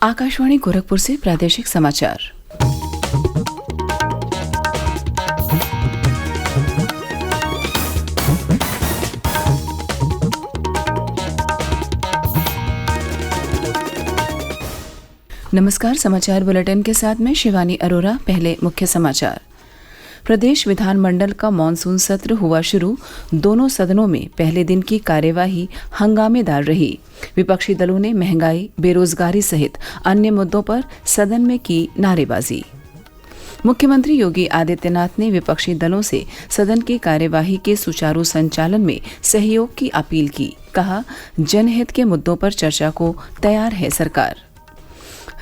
आकाशवाणी गोरखपुर से प्रादेशिक समाचार। नमस्कार, समाचार बुलेटिन के साथ मैं शिवानी अरोरा। पहले मुख्य समाचार। प्रदेश विधानमंडल का मानसून सत्र हुआ शुरू। दोनों सदनों में पहले दिन की कार्यवाही हंगामेदार रही। विपक्षी दलों ने महंगाई, बेरोजगारी सहित अन्य मुद्दों पर सदन में की नारेबाजी। मुख्यमंत्री योगी आदित्यनाथ ने विपक्षी दलों से सदन की कार्यवाही के सुचारू संचालन में सहयोग की अपील की। कहा, जनहित के मुद्दों पर चर्चा को तैयार है सरकार।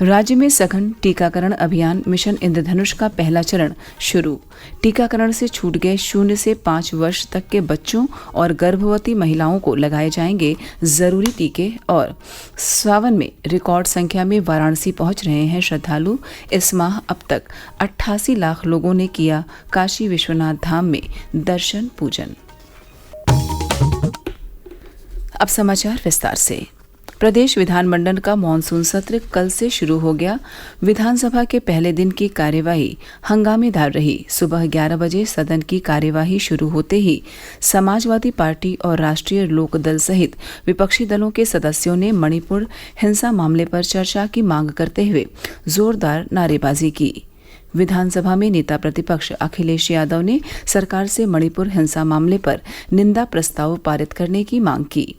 राज्य में सघन टीकाकरण अभियान मिशन इंद्रधनुष का पहला चरण शुरू। टीकाकरण से छूट गए 0 से 5 वर्ष तक के बच्चों और गर्भवती महिलाओं को लगाए जाएंगे जरूरी टीके। और सावन में रिकॉर्ड संख्या में वाराणसी पहुंच रहे हैं श्रद्धालु। इस माह अब तक 88 लाख लोगों ने किया काशी विश्वनाथ धाम में दर्शन पूजन। अब समाचार विस्तार से। प्रदेश विधानमंडल का मानसून सत्र कल से शुरू हो गया। विधानसभा के पहले दिन की कार्यवाही हंगामेदार रही। सुबह 11 बजे सदन की कार्यवाही शुरू होते ही समाजवादी पार्टी और राष्ट्रीय लोकदल सहित विपक्षी दलों के सदस्यों ने मणिपुर हिंसा मामले पर चर्चा की मांग करते हुए जोरदार नारेबाजी की। विधानसभा में नेता प्रतिपक्ष अखिलेश यादव ने सरकार से मणिपुर हिंसा मामले पर निंदा प्रस्ताव पारित करने की मांग की।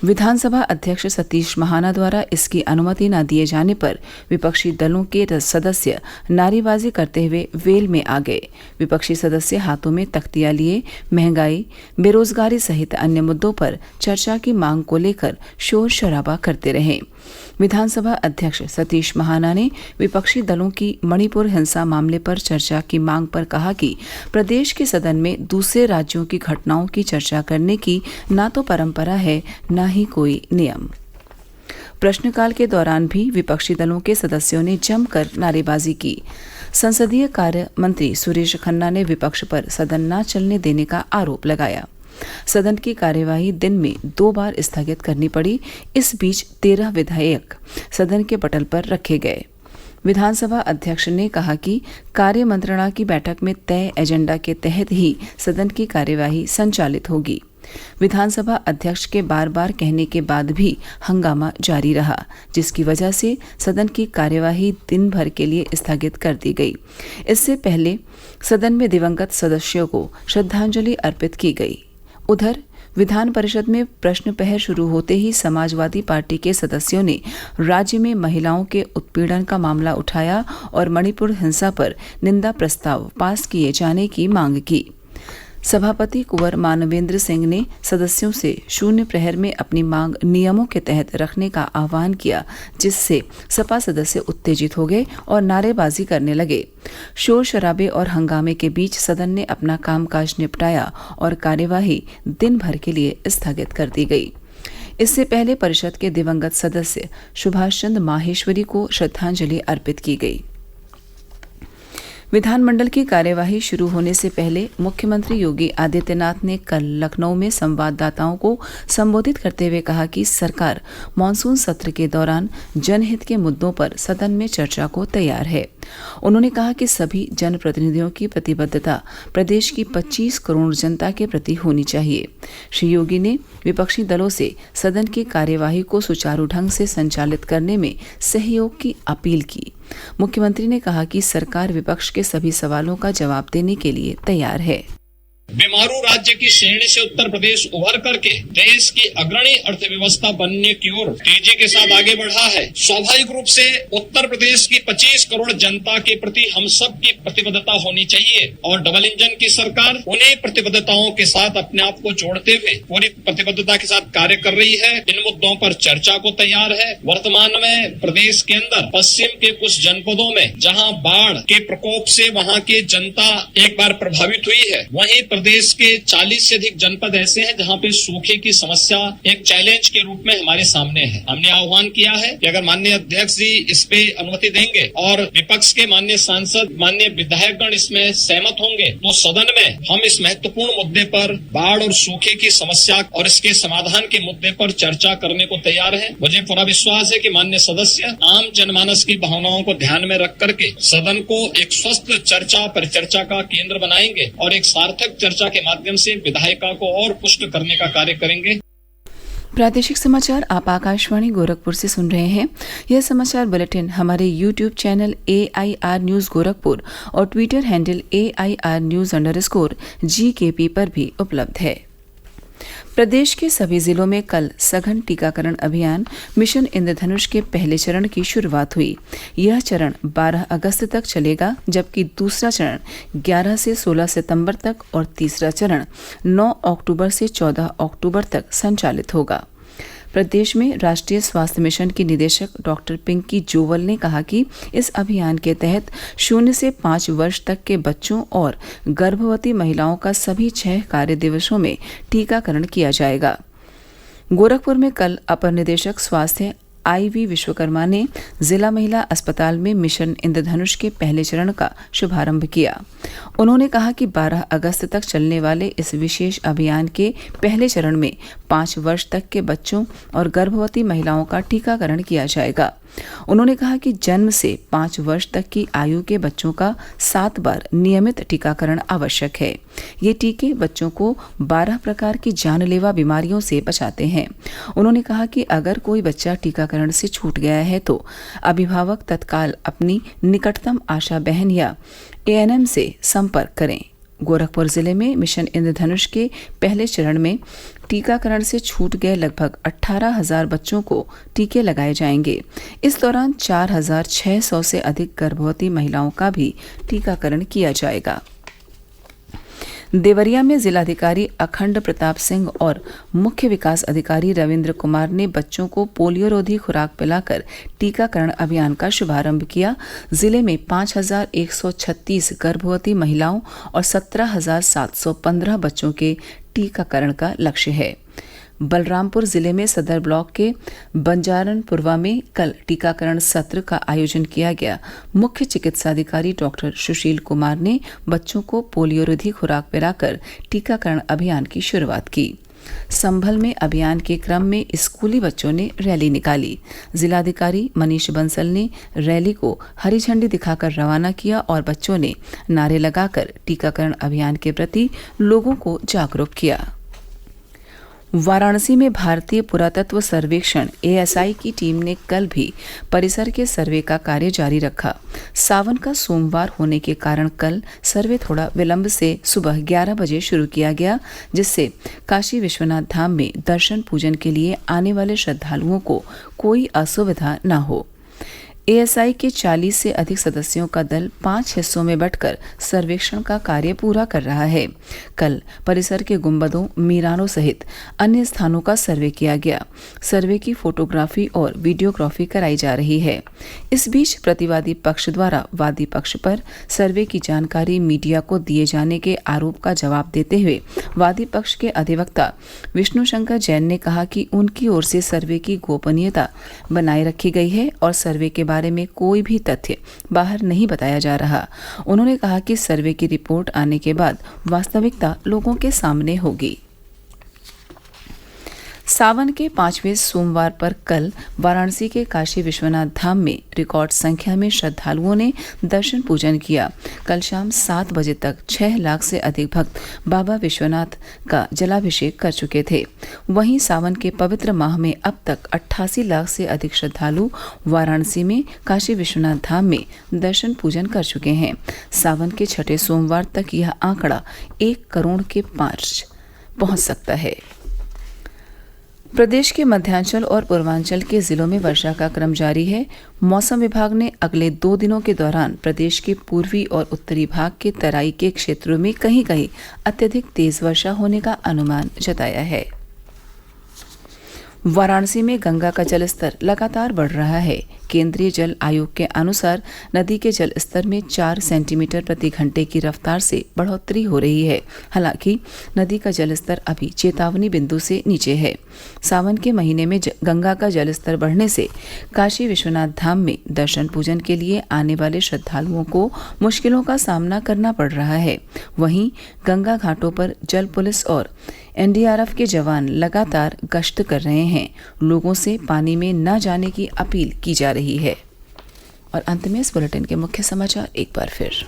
विधानसभा अध्यक्ष सतीश महाना द्वारा इसकी अनुमति न दिए जाने पर विपक्षी दलों के सदस्य नारेबाजी करते हुए वेल में आ गए। विपक्षी सदस्य हाथों में तख्तियां लिए महंगाई, बेरोजगारी सहित अन्य मुद्दों पर चर्चा की मांग को लेकर शोर शराबा करते रहे। विधानसभा अध्यक्ष सतीश महाना ने विपक्षी दलों की मणिपुर हिंसा मामले पर चर्चा की मांग पर कहा कि प्रदेश के सदन में दूसरे राज्यों की घटनाओं की चर्चा करने की न तो परंपरा है न ही कोई नियम। प्रश्नकाल के दौरान भी विपक्षी दलों के सदस्यों ने जमकर नारेबाजी की। संसदीय कार्य मंत्री सुरेश खन्ना ने विपक्ष पर सदन न चलने देने का आरोप लगाया। सदन की कार्यवाही दिन में 2 बार स्थगित करनी पड़ी। इस बीच 13 विधेयक सदन के पटल पर रखे गए। विधानसभा अध्यक्ष ने कहा कि कार्य मंत्रणा की बैठक में तय एजेंडा के तहत ही सदन की कार्यवाही संचालित होगी। विधानसभा अध्यक्ष के बार बार कहने के बाद भी हंगामा जारी रहा, जिसकी वजह से सदन की कार्यवाही दिन भर के लिए स्थगित कर दी गई। इससे पहले सदन में दिवंगत सदस्यों को श्रद्धांजलि अर्पित की गई। उधर विधान परिषद में प्रश्न प्रहर शुरू होते ही समाजवादी पार्टी के सदस्यों ने राज्य में महिलाओं के उत्पीड़न का मामला उठाया और मणिपुर हिंसा पर निंदा प्रस्ताव पास किए जाने की मांग की। सभापति कुंवर मानवेंद्र सिंह ने सदस्यों से शून्य प्रहर में अपनी मांग नियमों के तहत रखने का आह्वान किया, जिससे सपा सदस्य उत्तेजित हो गए और नारेबाजी करने लगे। शोर शराबे और हंगामे के बीच सदन ने अपना कामकाज निपटाया और कार्यवाही दिन भर के लिए स्थगित कर दी गई। इससे पहले परिषद के दिवंगत सदस्य सुभाष चंद्र माहेश्वरी को श्रद्धांजलि अर्पित की गई। विधानमंडल की कार्यवाही शुरू होने से पहले मुख्यमंत्री योगी आदित्यनाथ ने कल लखनऊ में संवाददाताओं को संबोधित करते हुए कहा कि सरकार मानसून सत्र के दौरान जनहित के मुद्दों पर सदन में चर्चा को तैयार है। उन्होंने कहा कि सभी जनप्रतिनिधियों की प्रतिबद्धता प्रदेश की 25 करोड़ जनता के प्रति होनी चाहिए। श्री योगी ने विपक्षी दलों से सदन की कार्यवाही को सुचारू ढंग से संचालित करने में सहयोग की अपील की। मुख्यमंत्री ने कहा कि सरकार विपक्ष के सभी सवालों का जवाब देने के लिए तैयार है। बीमारू राज्य की श्रेणी से उत्तर प्रदेश उभर करके देश की अग्रणी अर्थव्यवस्था बनने की ओर तेजी के साथ आगे बढ़ा है। स्वाभाविक रूप से उत्तर प्रदेश की 25 करोड़ जनता के प्रति हम सब की प्रतिबद्धता होनी चाहिए और डबल इंजन की सरकार उन्हीं प्रतिबद्धताओं के साथ अपने आप को जोड़ते हुए पूरी प्रतिबद्धता के साथ कार्य कर रही है। इन मुद्दों पर चर्चा को तैयार है। वर्तमान में प्रदेश के अंदर पश्चिम के कुछ जनपदों में जहां बाढ़ के प्रकोप से वहां की जनता एक बार प्रभावित हुई है, वहीं प्रदेश के 40 से अधिक जनपद ऐसे हैं जहां पे सूखे की समस्या एक चैलेंज के रूप में हमारे सामने है। हमने आह्वान किया है कि अगर माननीय अध्यक्ष जी इस पे अनुमति देंगे और विपक्ष के माननीय सांसद, माननीय विधायकगण इसमें सहमत होंगे तो सदन में हम इस महत्वपूर्ण मुद्दे पर बाढ़ और सूखे की समस्या और इसके समाधान के मुद्दे पर चर्चा करने को तैयार है। मुझे पूरा विश्वास है कि माननीय सदस्य आम जनमानस की भावनाओं को ध्यान में रख करके सदन को एक स्वस्थ चर्चा परिचर्चा का केंद्र बनाएंगे और एक सार्थक चर्चा के माध्यम से विधायिका को और पुष्ट करने का कार्य करेंगे। प्रादेशिक समाचार आप आकाशवाणी गोरखपुर से सुन रहे हैं। यह समाचार बुलेटिन हमारे YouTube channel AIR news Gorakhpur और ट्विटर हैंडल AIR न्यूज_GKP पर भी उपलब्ध है। प्रदेश के सभी जिलों में कल सघन टीकाकरण अभियान मिशन इंद्रधनुष के पहले चरण की शुरुआत हुई। यह चरण 12 अगस्त तक चलेगा, जबकि दूसरा चरण 11 से 16 सितंबर तक और तीसरा चरण 9 अक्टूबर से 14 अक्टूबर तक संचालित होगा। प्रदेश में राष्ट्रीय स्वास्थ्य मिशन की निदेशक डॉक्टर पिंकी जोवल ने कहा कि इस अभियान के तहत 0 से 5 वर्ष तक के बच्चों और गर्भवती महिलाओं का सभी 6 कार्य दिवसों में टीकाकरण किया जाएगा। गोरखपुर में कल अपर निदेशक स्वास्थ्य IV विश्वकर्मा ने जिला महिला अस्पताल में मिशन इंद्रधनुष के पहले चरण का शुभारंभ किया। उन्होंने कहा कि 12 अगस्त तक चलने वाले इस विशेष अभियान के पहले चरण में 5 वर्ष तक के बच्चों और गर्भवती महिलाओं का टीकाकरण किया जाएगा। उन्होंने कहा कि जन्म से 5 वर्ष तक की आयु के बच्चों का 7 बार नियमित टीकाकरण आवश्यक है। ये टीके बच्चों को 12 प्रकार की जानलेवा बीमारियों से बचाते हैं। उन्होंने कहा कि अगर कोई बच्चा टीकाकरण से छूट गया है तो अभिभावक तत्काल अपनी निकटतम आशा बहन या ANM से संपर्क करें। गोरखपुर जिले में मिशन इंद्रधनुष के पहले चरण में टीकाकरण से छूट गए लगभग 18,000 बच्चों को टीके लगाए जाएंगे। इस दौरान 4,600 से अधिक गर्भवती महिलाओं का भी टीकाकरण किया जाएगा। देवरिया में जिलाधिकारी अखंड प्रताप सिंह और मुख्य विकास अधिकारी रविंद्र कुमार ने बच्चों को पोलियो रोधी खुराक पिलाकर टीकाकरण अभियान का शुभारंभ किया। जिले में 5,136 गर्भवती महिलाओं और 17,715 बच्चों के टीकाकरण का लक्ष्य है। बलरामपुर जिले में सदर ब्लॉक के बंजारनपुरवा में कल टीकाकरण सत्र का आयोजन किया गया। मुख्य चिकित्साधिकारी डॉक्टर सुशील कुमार ने बच्चों को पोलियो रोधी खुराक पिलाकर टीकाकरण अभियान की शुरुआत की। संभल में अभियान के क्रम में स्कूली बच्चों ने रैली निकाली। जिलाधिकारी मनीष बंसल ने रैली को हरी झंडी दिखाकर रवाना किया और बच्चों ने नारे लगाकर टीकाकरण अभियान के प्रति लोगों को जागरूक किया। वाराणसी में भारतीय पुरातत्व सर्वेक्षण ASI की टीम ने कल भी परिसर के सर्वे का कार्य जारी रखा। सावन का सोमवार होने के कारण कल सर्वे थोड़ा विलंब से सुबह 11 बजे शुरू किया गया, जिससे काशी विश्वनाथ धाम में दर्शन पूजन के लिए आने वाले श्रद्धालुओं को कोई असुविधा न हो। ASI के 40 से अधिक सदस्यों का दल 5 हिस्सों में बंटकर सर्वेक्षण का कार्य पूरा कर रहा है। कल परिसर के गुंबदों, मीनारों सहित अन्य स्थानों का सर्वे किया गया। सर्वे की फोटोग्राफी और वीडियोग्राफी कराई जा रही है। इस बीच प्रतिवादी पक्ष द्वारा वादी पक्ष पर सर्वे की जानकारी मीडिया को दिए जाने के आरोप का जवाब देते हुए वादी पक्ष के अधिवक्ता विष्णु शंकर जैन ने कहा कि उनकी ओर से सर्वे की गोपनीयता बनाए रखी गई है और सर्वे के बारे में कोई भी तथ्य बाहर नहीं बताया जा रहा। उन्होंने कहा कि सर्वे की रिपोर्ट आने के बाद वास्तविकता लोगों के सामने होगी। सावन के 5वें सोमवार पर कल वाराणसी के काशी विश्वनाथ धाम में रिकॉर्ड संख्या में श्रद्धालुओं ने दर्शन पूजन किया। कल शाम 7 बजे तक 6 लाख से अधिक भक्त बाबा विश्वनाथ का जलाभिषेक कर चुके थे। वहीं सावन के पवित्र माह में अब तक 88 लाख से अधिक श्रद्धालु वाराणसी में काशी विश्वनाथ धाम में दर्शन पूजन कर चुके हैं। सावन के 6ठे सोमवार तक यह आंकड़ा 1 करोड़ के पार पहुंच सकता है। प्रदेश के मध्यांचल और पूर्वांचल के जिलों में वर्षा का क्रम जारी है। मौसम विभाग ने अगले 2 दिनों के दौरान प्रदेश के पूर्वी और उत्तरी भाग के तराई के क्षेत्रों में कहीं कहीं अत्यधिक तेज वर्षा होने का अनुमान जताया है। वाराणसी में गंगा का जलस्तर लगातार बढ़ रहा है। केंद्रीय जल आयोग के अनुसार नदी के जल स्तर में 4 सेंटीमीटर प्रति घंटे की रफ्तार से बढ़ोतरी हो रही है। हालांकि नदी का जल स्तर अभी चेतावनी बिंदु से नीचे है। सावन के महीने में गंगा का जल स्तर बढ़ने से काशी विश्वनाथ धाम में दर्शन पूजन के लिए आने वाले श्रद्धालुओं को मुश्किलों का सामना करना पड़ रहा है। वहीं गंगा घाटों पर जल पुलिस और एनडीआरएफ के जवान लगातार गश्त कर रहे हैं। लोगों से पानी में न जाने की अपील की जा रही है। और अंत में इस बुलेटिन के मुख्य समाचार एक बार फिर।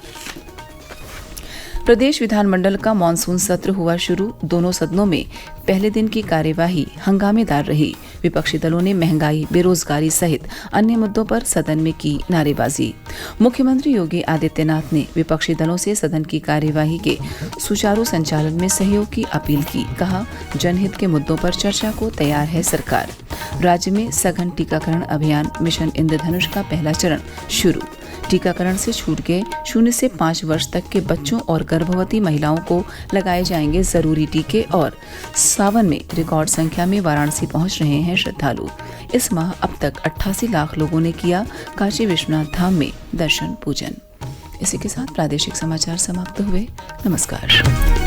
प्रदेश विधानमंडल का मानसून सत्र हुआ शुरू। दोनों सदनों में पहले दिन की कार्यवाही हंगामेदार रही। विपक्षी दलों ने महंगाई, बेरोजगारी सहित अन्य मुद्दों पर सदन में की नारेबाजी। मुख्यमंत्री योगी आदित्यनाथ ने विपक्षी दलों से सदन की कार्यवाही के सुचारू संचालन में सहयोग की अपील की। कहा, जनहित के मुद्दों पर चर्चा को तैयार है सरकार। राज्य में सघन टीकाकरण अभियान मिशन इंद्रधनुष का पहला चरण शुरू। टीकाकरण से छूट गए 0 से 5 वर्ष तक के बच्चों और गर्भवती महिलाओं को लगाए जाएंगे जरूरी टीके। और सावन में रिकॉर्ड संख्या में वाराणसी पहुंच रहे हैं श्रद्धालु। इस माह अब तक 88 लाख लोगों ने किया काशी विश्वनाथ धाम में दर्शन पूजन। इसी के साथ प्रादेशिक समाचार समाप्त हुए। नमस्कार।